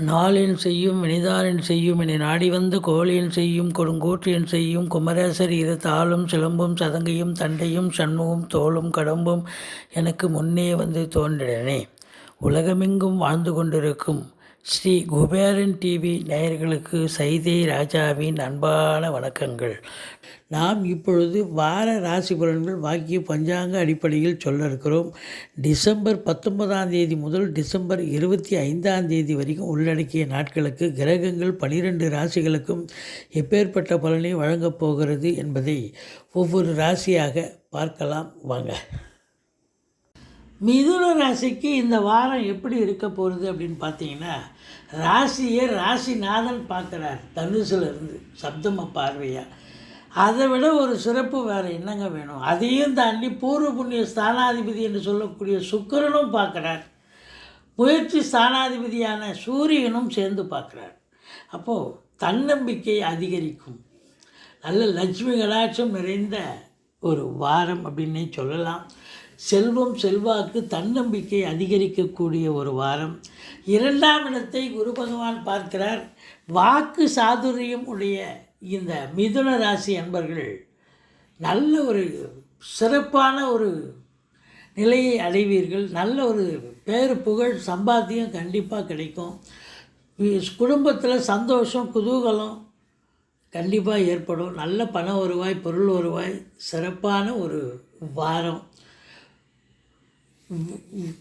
நாளென் செய்யும் வினிதானென் செய்யும் என்னை நாடி வந்த கோளென் செய்யும் கொடுங்கோற்றென் செய்யும் குமரேசர் இரு தாளும் சிலம்பும் சதங்கையும் தண்டையும் சண்முகம் தோளும் கடம்பும் எனக்கு முன்னே வந்து தோன்றினே. உலகமெங்கும் வாழ்ந்து கொண்டிருக்கும் ஸ்ரீ குபேரன் டிவி நேயர்களுக்கு சைதை ராஜாவின் அன்பான வணக்கங்கள். நாம் இப்பொழுது வார ராசி பலன்கள் வாக்கிய பஞ்சாங்க அடிப்படையில் சொல்ல இருக்கிறோம். டிசம்பர் 19 முதல் டிசம்பர் 25 வரைக்கும் உள்ளடக்கிய நாட்களுக்கு கிரகங்கள் 12 ராசிகளுக்கும் எப்பேற்பட்ட பலனை வழங்கப் போகிறது என்பதை ஒவ்வொரு ராசியாக பார்க்கலாம் வாங்க. மிதுன ராசிக்கு இந்த வாரம் எப்படி இருக்க போகிறது அப்படின்னு பார்த்தீங்கன்னா, ராசியை ராசிநாதன் பார்க்குறார் தனுசுலேருந்து சப்தம பார்வையாக. அதை விட ஒரு சிறப்பு வேறு என்னங்க வேணும்? அதையும் தாண்டி பூர்வ புண்ணிய ஸ்தானாதிபதி என்று சொல்லக்கூடிய சுக்கிரனும் பார்க்குறார். முயற்சி ஸ்தானாதிபதியான சூரியனும் சேர்ந்து பார்க்குறார். அப்போது தன்னம்பிக்கை அதிகரிக்கும். நல்ல லட்சுமி கடாட்சம் நிறைந்த ஒரு வாரம் அப்படின்னே சொல்லலாம். செல்வம் செல்வாக்கு தன்னம்பிக்கை அதிகரிக்கக்கூடிய ஒரு வாரம். 2ஆம் இடத்தை குரு பகவான் பார்க்கிறார். வாக்கு சாதுரியம் உடைய இந்த மிதுன ராசி அன்பர்கள் நல்ல ஒரு சிறப்பான ஒரு நிலையை அடைவீர்கள். நல்ல ஒரு பேர் புகழ் சம்பாத்தியம் கண்டிப்பாக கிடைக்கும். குடும்பத்தில் சந்தோஷம் குதூகலம் கண்டிப்பாக ஏற்படும். நல்ல பண வருவாய் பொருள் வருவாய் சிறப்பான ஒரு வாரம்.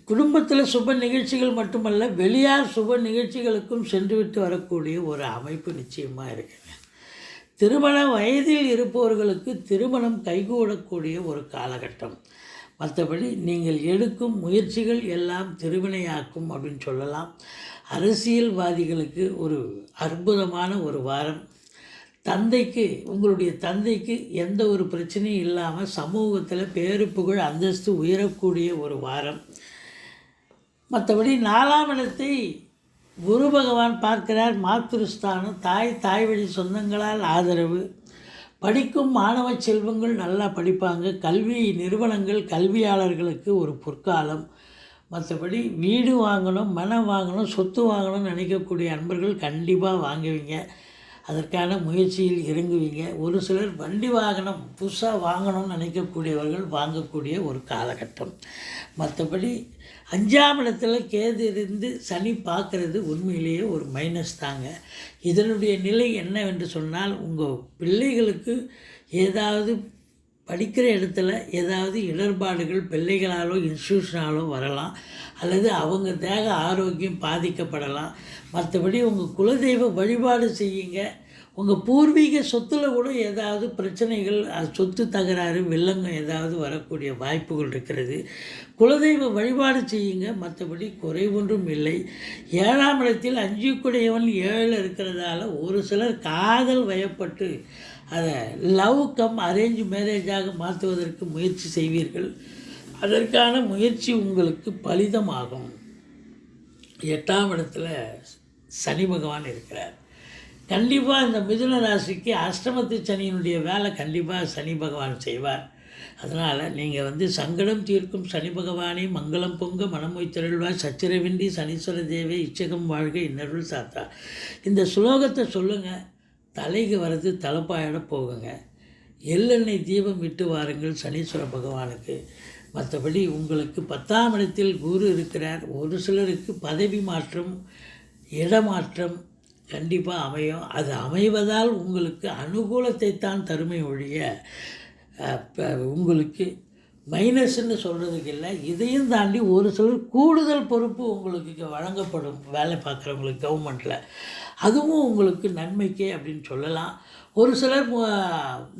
குடும்பத்தில் சுப நிகழ்ச்சிகள் மட்டுமல்ல, வெளியார் சுப நிகழ்ச்சிகளுக்கும் சென்றுவிட்டு வரக்கூடிய ஒரு அமைப்பு நிச்சயமாக இருக்குங்க. திருமண வயதில் இருப்பவர்களுக்கு திருமணம் கைகூடக்கூடிய ஒரு காலகட்டம். மற்றபடி நீங்கள் எடுக்கும் முயற்சிகள் எல்லாம் திருவினையாக்கும் அப்படின்னு சொல்லலாம். அரசியல்வாதிகளுக்கு ஒரு அற்புதமான ஒரு வாரம். உங்களுடைய தந்தைக்கு எந்த ஒரு பிரச்சனையும் இல்லாமல் சமூகத்தில் பேரு புகழ் அந்தஸ்து உயரக்கூடிய ஒரு வாரம். மற்றபடி 4ஆம் இடத்தை குரு பகவான் பார்க்கிறார். மாத்ருஸ்தானம் தாய் வழி சொந்தங்களால் ஆதரவு. படிக்கும் மாணவ செல்வங்கள் நல்லா படிப்பாங்க. கல்வி நிறுவனங்கள் கல்வியாளர்களுக்கு ஒரு பொற்காலம். மற்றபடி வீடு வாங்கணும், மனம் வாங்கணும், சொத்து வாங்கணும்னு நினைக்கக்கூடிய அன்பர்கள் கண்டிப்பாக வாங்குவீங்க. அதற்கான முயற்சியில் இறங்குவீங்க. ஒரு சிலர் வண்டி வாகனம் புதுசாக வாங்கணும்னு நினைக்கக்கூடியவர்கள் வாங்கக்கூடிய ஒரு காலகட்டம். மற்றபடி 5ஆம் இடத்துல கேது இருந்து சனி பார்க்குறது உண்மையிலேயே ஒரு மைனஸ் தாங்க. இதனுடைய நிலை என்னவென்று சொன்னால், உங்கள் பிள்ளைகளுக்கு ஏதாவது படிக்கிற இடத்துல ஏதாவது இடர்பாடுகள் பிள்ளைகளாலோ இன்ஸ்டியூஷனாலோ வரலாம், அல்லது அவங்க தேக ஆரோக்கியம் பாதிக்கப்படலாம். மற்றபடி உங்கள் குலதெய்வ வழிபாடு செய்யுங்க. உங்கள் பூர்வீக சொத்தில் கூட ஏதாவது பிரச்சனைகள், சொத்து தகராறு, வில்லங்கம் ஏதாவது வரக்கூடிய வாய்ப்புகள் இருக்கிறது. குலதெய்வ வழிபாடு செய்யுங்க. மற்றபடி குறை ஒன்றும் இல்லை. 7ஆம் இடத்தில் 5 7 இருக்கிறதால ஒரு சிலர் காதல் வயப்பட்டு அதை லவ் கம் அரேஞ்ச் மேரேஜாக மாற்றுவதற்கு முயற்சி செய்வீர்கள். அதற்கான முயற்சி உங்களுக்கு பலிதமாகும். 8ஆம் இடத்துல சனி பகவான் இருக்கிறார். கண்டிப்பாக இந்த மிதுன ராசிக்கு அஷ்டமத்து சனியினுடைய வேலை கண்டிப்பாக சனி பகவான் செய்வார். அதனால் நீங்கள் சங்கடம் தீர்க்கும் சனி பகவானே மங்களம் பொங்க மனமொய் திரள்வாய் சச்சிரவின்றி சனீஸ்வர தேவே இச்சகம் வாழ்க இன்னருள் சாத்தா. இந்த சுலோகத்தை சொல்லுங்கள். தலைக்கு வர்றது தலைப்பாயிட போகுங்க. எள்ளெண்ணெய் தீபம் விட்டு வாருங்கள் சனீஸ்வர பகவானுக்கு. மற்றபடி உங்களுக்கு 10ஆம் இடத்தில் குரு இருக்கிறார். ஒரு சிலருக்கு பதவி மாற்றம், இடமாற்றம் கண்டிப்பாக அமையும். அது அமைவதால் உங்களுக்கு அனுகூலத்தை தான் தருமை ஒழிய உங்களுக்கு மைனஸ்ன்னு சொல்கிறதுக்கு இல்லை. இதையும் தாண்டி ஒரு சிலர் கூடுதல் பொறுப்பு உங்களுக்கு வழங்கப்படும். வேலை பார்க்குறவங்களுக்கு கவர்மெண்ட்டில் அதுவும் உங்களுக்கு நன்மைக்கே அப்படின்னு சொல்லலாம். ஒரு சிலர்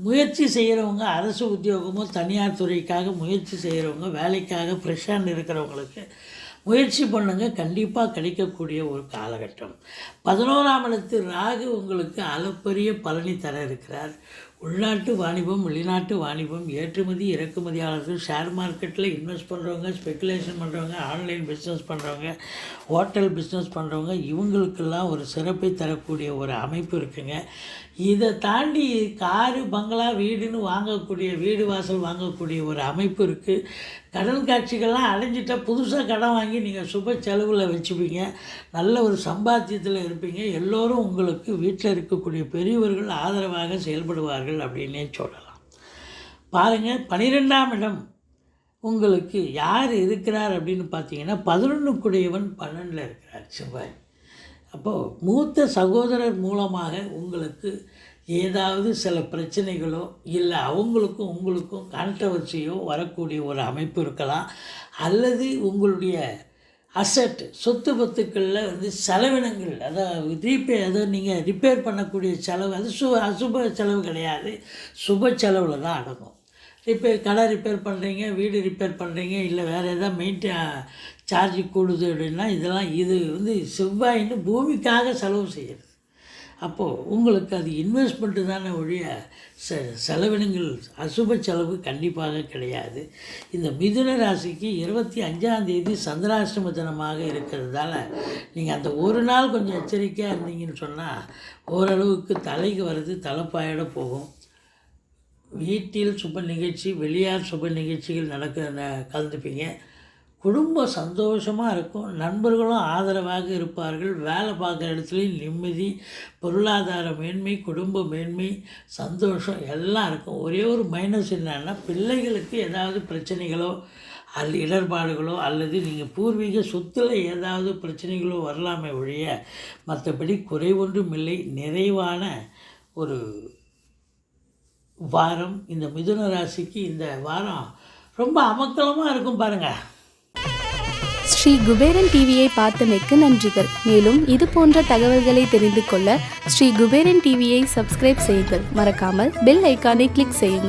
முயற்சி செய்கிறவங்க அரசு உத்தியோகமோ தனியார் துறைக்காக முயற்சி செய்கிறவங்க, வேலைக்காக ஃப்ரெஷ்ஷாக இருக்கிறவங்களுக்கு முயற்சி பண்ணுங்கள். கண்டிப்பாக கிடைக்கக்கூடிய ஒரு காலகட்டம். 11ஆம் இடத்து ராகு உங்களுக்கு அளப்பரிய பலனை தர இருக்கிறார். உள்நாட்டு வாணிபம், வெளிநாட்டு வாணிபம், ஏற்றுமதி இறக்குமதியாளர்கள், ஷேர் மார்க்கெட்டில் இன்வெஸ்ட் பண்ணுறவங்க, ஸ்பெக்குலேஷன் பண்ணுறவங்க, ஆன்லைன் பிஸ்னஸ் பண்ணுறவங்க, ஹோட்டல் பிஸ்னஸ் பண்ணுறவங்க, இவங்களுக்கெல்லாம் ஒரு சிறப்பை தரக்கூடிய ஒரு அமைப்பு இருக்குங்க. இதை தாண்டி காரு பங்களா வீடுன்னு வாங்கக்கூடிய வீடு வாசல் வாங்கக்கூடிய ஒரு அமைப்பு இருக்குது. கடன் காட்சிகள்லாம் அடைஞ்சிட்டால் புதுசாக கடன் வாங்கி நீங்கள் சுப செலவில் வச்சுப்பீங்க. நல்ல ஒரு சம்பாத்தியத்தில் இருப்பீங்க. எல்லோரும் உங்களுக்கு வீட்டில் இருக்கக்கூடிய பெரியவர்கள் ஆதரவாக செயல்படுவார்கள் அப்படின்னே சொல்லலாம். பாருங்கள், 12ஆம் இடம் உங்களுக்கு யார் இருக்கிறார் அப்படின்னு பார்த்தீங்கன்னா 11 12 இருக்கிறார் செவ்வாய். அப்போது மூத்த சகோதரர் மூலமாக உங்களுக்கு ஏதாவது சில பிரச்சனைகளோ இல்லை அவங்களுக்கும் உங்களுக்கும் கான்ட்ரவர்சியோ வரக்கூடிய ஒரு அமைப்பு இருக்கலாம். அல்லது உங்களுடைய அசட் சொத்து பத்துக்களில் செலவினங்கள், அதாவது நீங்கள் ரிப்பேர் பண்ணக்கூடிய செலவு, அது அசுப செலவு கிடையாது, சுப செலவில் தான் அடங்கும். கடை ரிப்பேர் பண்ணுறீங்க, வீடு ரிப்பேர் பண்ணுறீங்க, இல்லை வேறு எதாவது சார்ஜ் கூடுது அப்படின்னா இது செவ்வாயின்னு பூமிக்காக செலவு செய்கிறது. அப்போது உங்களுக்கு அது இன்வெஸ்ட்மெண்ட்டு தானே ஒழிய செலவினங்கள் அசுப செலவு கண்டிப்பாக கிடையாது. இந்த மிதுன ராசிக்கு 25ஆம் தேதி சந்திராஷ்டம தினமாக இருக்கிறதால நீங்கள் அந்த ஒரு நாள் கொஞ்சம் எச்சரிக்கையாக இருந்தீங்கன்னு சொன்னால் ஓரளவுக்கு தலைக்கு வர்றது தலைப்பாயோட போகும். வீட்டில் சுப நிகழ்ச்சி, வெளியார் சுப நிகழ்ச்சிகள் கலந்துப்பீங்க. குடும்பம் சந்தோஷமாக இருக்கும். நண்பர்களும் ஆதரவாக இருப்பார்கள். வேலை பார்க்குற இடத்துலையும் நிம்மதி, பொருளாதார மேன்மை, குடும்ப மேன்மை, சந்தோஷம் எல்லாம் இருக்கும். ஒரே ஒரு மைனஸ் என்னன்னா, பிள்ளைகளுக்கு ஏதாவது பிரச்சனைகளோ இடர்பாடுகளோ அல்லது நீங்கள் பூர்வீக சொத்தில் ஏதாவது பிரச்சனைகளோ வரலாமே ஒழிய மற்றபடி குறை ஒன்றும் இல்லை. நிறைவான ஒரு வாரம் இந்த மிதுன ராசிக்கு. இந்த வாரம் ரொம்ப அமக்கலமாக இருக்கும் பாருங்கள். ஸ்ரீ குபேரன் டிவியை பார்த்தமைக்கு நன்றிகள். மேலும் இது போன்ற தகவல்களை தெரிந்து கொள்ள ஸ்ரீ குபேரன் டிவியை சப்ஸ்கிரைப் செய்யுங்கள். மறக்காமல் பெல் ஐக்கானை கிளிக் செய்யுங்கள்.